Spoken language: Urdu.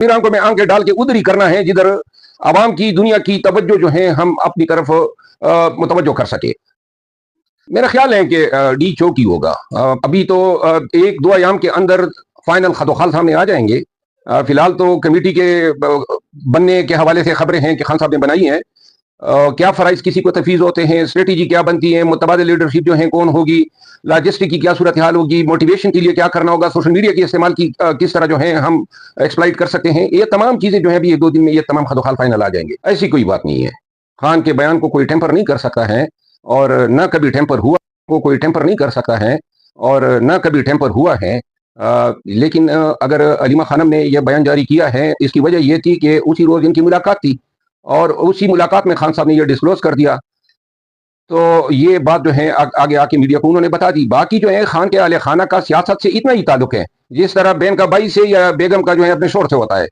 ایران کو میں آنکھیں ڈال کے ادھر ہی کرنا ہے جدھر عوام کی دنیا کی توجہ جو ہے ہم اپنی طرف متوجہ کر سکے. میرا خیال ہے کہ ڈی چوکی ہوگا. ابھی تو ایک دو ایام کے اندر فائنل خط و خال سامنے آ جائیں گے. فی الحال تو کمیٹی کے بننے کے حوالے سے خبریں ہیں کہ خان صاحب نے بنائی ہیں. کیا فرائض کسی کو تفویض ہوتے ہیں، اسٹریٹجی کیا بنتی ہے، متبادل لیڈرشپ جو ہیں کون ہوگی، لاجسٹک کی کیا صورتحال ہوگی، موٹیویشن کے لیے کیا کرنا ہوگا، سوشل میڈیا کے استعمال کی کس طرح جو ہے ہم ایکسپلائٹ کر سکتے ہیں. یہ تمام چیزیں جو ہیں ابھی ایک دو دن میں یہ تمام خط و خال فائنل آ جائیں گے. ایسی کوئی بات نہیں ہے. خان کے بیان کو کوئی ٹیمپر نہیں کر سکتا ہے، اور نہ کبھی ٹیمپر ہوا کو کوئی ٹیمپر نہیں کر سکتا ہے، اور نہ کبھی ٹیمپر ہوا ہے. لیکن اگر علیمہ خانم نے یہ بیان جاری کیا ہے، اس کی وجہ یہ تھی کہ اسی روز ان کی ملاقات تھی، اور اسی ملاقات میں خان صاحب نے یہ ڈسکلوز کر دیا. تو یہ بات جو ہے آگے آ کے میڈیا کو انہوں نے بتا دی. باقی جو ہے خان کے اہل خانہ کا سیاست سے اتنا ہی تعلق ہے جس طرح بہن کا بھائی سے یا بیگم کا جو ہے اپنے شوہر سے ہوتا ہے.